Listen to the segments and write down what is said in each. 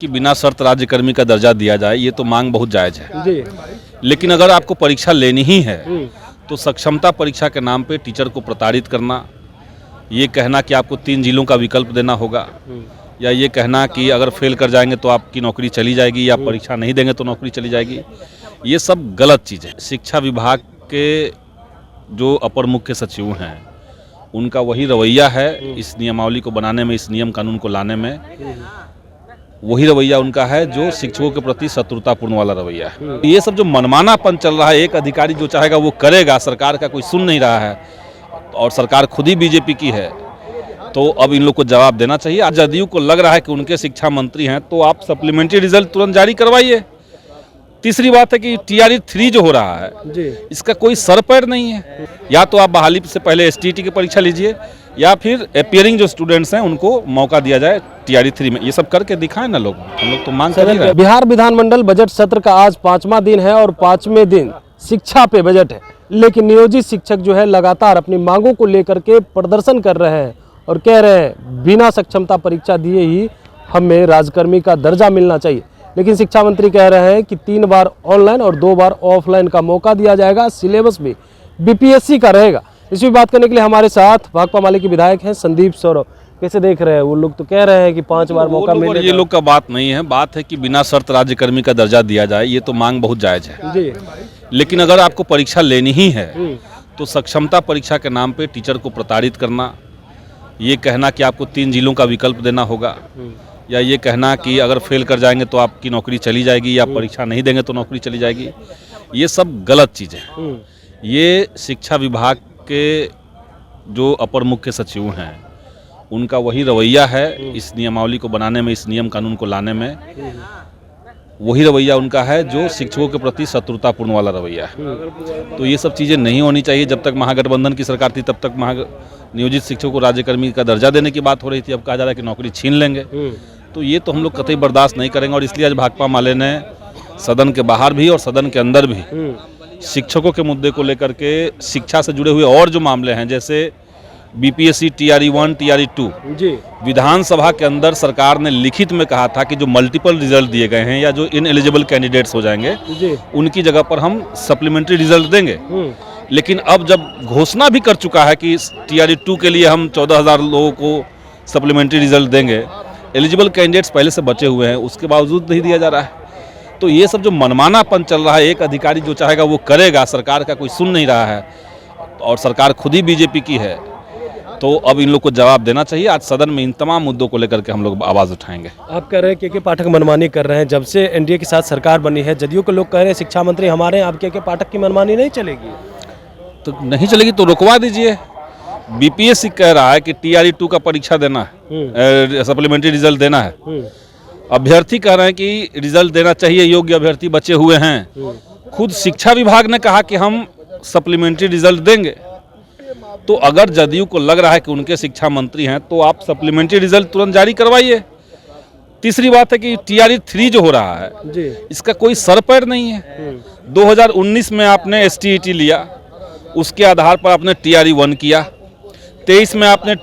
कि बिना शर्त राज्यकर्मी का दर्जा दिया जाए, ये तो मांग बहुत जायज़ है जी। लेकिन अगर आपको परीक्षा लेनी ही है तो सक्षमता परीक्षा के नाम पे टीचर को प्रताड़ित करना, ये कहना कि आपको 3 जिलों का विकल्प देना होगा, या ये कहना कि अगर फेल कर जाएंगे तो आपकी नौकरी चली जाएगी, या परीक्षा नहीं देंगे तो नौकरी चली जाएगी, ये सब गलत चीज़ है। शिक्षा विभाग के जो अपर मुख्य सचिव हैं उनका वही रवैया है इस नियमावली को बनाने में, इस नियम कानून को लाने में, वही रवैया उनका है जो शिक्षकों के प्रति शत्रुतापूर्ण वाला रवैया है। ये सब जो मनमानापन चल रहा है, एक अधिकारी जो चाहेगा वो करेगा, सरकार का कोई सुन नहीं रहा है और सरकार खुद ही बीजेपी की है, तो अब इन लोग को जवाब देना चाहिए। आज जदयू को लग रहा है कि उनके शिक्षा मंत्री हैं तो आप सप्लीमेंट्री रिजल्ट तुरंत जारी करवाइए। तीसरी बात है कि TRE 3 जो हो रहा है जी। इसका कोई सर पैर नहीं है। या तो आप बहाली से पहले STET की परीक्षा लीजिए, या फिर अपीयरिंग जो स्टूडेंट्स हैं उनको मौका दिया जाए TRE 3 में। ये सब करके दिखाएं ना लोग, हम लोग तो मांग कर ही रहे हैं। बिहार विधानमंडल बजट सत्र का आज 5वां दिन है और 5वें दिन शिक्षा पे बजट है, लेकिन नियोजित शिक्षक जो है लगातार अपनी मांगों को लेकर के प्रदर्शन कर रहे हैं और कह रहे हैं बिना सक्षमता परीक्षा दिए ही हमें राजकर्मी का दर्जा मिलना चाहिए। लेकिन शिक्षा मंत्री कह रहे हैं कि 3 बार ऑनलाइन और 2 बार ऑफलाइन का मौका दिया जाएगा, सिलेबस भी BPSC का रहेगा। इस पर बात करने के लिए हमारे साथ भाकपा माले के विधायक हैं संदीप सौरभ। कैसे देख रहे हैं? वो लोग तो कह रहे हैं कि 5 बार मौका मिलेगा। ये लोग का बात नहीं है, बात है कि बिना शर्त राज्यकर्मी का दर्जा दिया जाए, ये तो मांग बहुत जायज़ है जी। लेकिन अगर आपको परीक्षा लेनी ही है तो सक्षमता परीक्षा के नाम पे टीचर को प्रताड़ित करना, ये कहना कि आपको 3 जिलों का विकल्प देना होगा, या ये कहना कि अगर फेल कर जाएंगे तो आपकी नौकरी चली जाएगी, या परीक्षा नहीं देंगे तो नौकरी चली जाएगी, ये सब गलत चीज़ है। ये शिक्षा विभाग के जो अपर मुख्य सचिव हैं उनका वही रवैया है इस नियमावली को बनाने में, इस नियम कानून को लाने में, वही रवैया उनका है जो शिक्षकों के प्रति शत्रुतापूर्ण वाला रवैया है। तो ये सब चीज़ें नहीं होनी चाहिए। जब तक महागठबंधन की सरकार थी तब तक नियोजित शिक्षकों को राज्यकर्मी का दर्जा देने की बात हो रही थी, अब कहा जा रहा है कि नौकरी छीन लेंगे। तो ये तो हम लोग कतई बर्दाश्त नहीं करेंगे और इसलिए आज भाकपा माले ने सदन के बाहर भी और सदन के अंदर भी शिक्षकों के मुद्दे को लेकर के, शिक्षा से जुड़े हुए और जो मामले हैं जैसे BPSC TRE 1 TRE 2 जी, विधानसभा के अंदर सरकार ने लिखित में कहा था कि जो मल्टीपल रिजल्ट दिए गए हैं या जो इनएलिजिबल कैंडिडेट्स हो जाएंगे जी, उनकी जगह पर हम सप्लीमेंट्री रिजल्ट देंगे। लेकिन अब जब घोषणा भी कर चुका है कि TRE 2 के लिए हम 14,000 लोगों को सप्लीमेंट्री रिजल्ट देंगे, एलिजिबल कैंडिडेट्स पहले से बचे हुए हैं, उसके बावजूद नहीं दिया जा रहा है। तो ये सब जो मनमानापन चल रहा है, एक अधिकारी जो चाहेगा वो करेगा, सरकार का कोई सुन नहीं रहा है और सरकार खुद ही बीजेपी की है, तो अब इन लोग को जवाब देना चाहिए। आज सदन में इन तमाम मुद्दों को लेकर के हम लोग आवाज़ उठाएंगे। आप कह रहे हैं के पाठक मनमानी कर रहे हैं, जब से NDA के साथ सरकार बनी है जदयू के लोग कह रहे हैं शिक्षा मंत्री हमारे, आप के पाठक की मनमानी नहीं चलेगी? तो नहीं चलेगी तो रुकवा दीजिए। BPSC कह रहा है कि TRE 2 का परीक्षा देना है, सप्लीमेंट्री रिजल्ट देना है। अभ्यर्थी कह रहे हैं कि रिजल्ट देना चाहिए, योग्य अभ्यर्थी बचे हुए हैं। खुद शिक्षा विभाग ने कहा कि हम सप्लीमेंट्री रिजल्ट देंगे। तो अगर जदयू को लग रहा है कि उनके शिक्षा मंत्री हैं तो आप सप्लीमेंट्री रिजल्ट तुरंत जारी करवाइए। तीसरी बात है कि TRE 3 जो हो रहा है जी, इसका कोई सर पैर नहीं है। 2019 में आपने STET लिया, उसके आधार पर आपने TRE 1 किया, 23 में आपने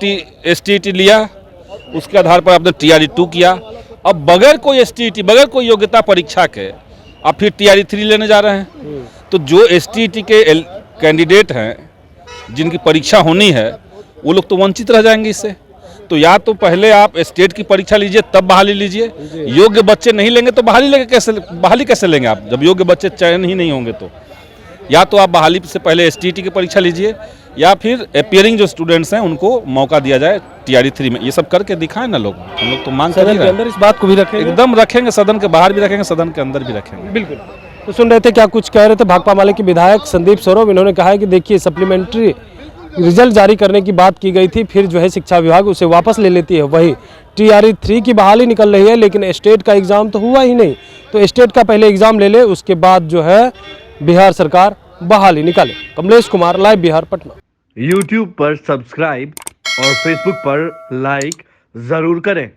STET लिया, उसके आधार पर आपने TRE 2 किया। अब बगैर कोई STET, बगैर कोई योग्यता परीक्षा के आप फिर TRE 3 लेने जा रहे हैं। तो जो STET के कैंडिडेट हैं जिनकी परीक्षा होनी है वो लोग तो वंचित रह जाएंगे इससे। तो या तो पहले आप स्टेट की परीक्षा लीजिए तब बहाली लीजिए। योग्य बच्चे नहीं लेंगे तो बहाली कैसे लेंगे आप, जब योग्य बच्चे चयन ही नहीं होंगे? तो या तो आप बहाली से पहले STET की परीक्षा लीजिए, या फिर अपीयरिंग जो स्टूडेंट्स हैं उनको मौका दिया जाए TRE 3 में। ये सब करके दिखाएं ना लोग, हम लोग तो मांग कर ही रहे हैं। अंदर इस बात को भी रखेंगे, एकदम रखेंगे, सदन के बाहर भी रखेंगे, सदन के अंदर भी रखेंगे। बिल्कुल। तो सुन रहे थे क्या कुछ कह रहे थे भाकपा माले के विधायक संदीप सौरभ। इन्होंने कहा है कि देखिए सप्लीमेंट्री रिजल्ट जारी करने की बात की गई थी, फिर जो है शिक्षा विभाग उसे वापस ले लेती है। वही TRE 3 की बहाली निकल रही है, लेकिन स्टेट का एग्ज़ाम तो हुआ ही नहीं। तो स्टेट का पहले एग्ज़ाम ले ले, उसके बाद जो है बिहार सरकार बहाली निकाले। कमलेश कुमार, लाइव बिहार, पटना। YouTube पर सब्सक्राइब और Facebook पर लाइक ज़रूर करें।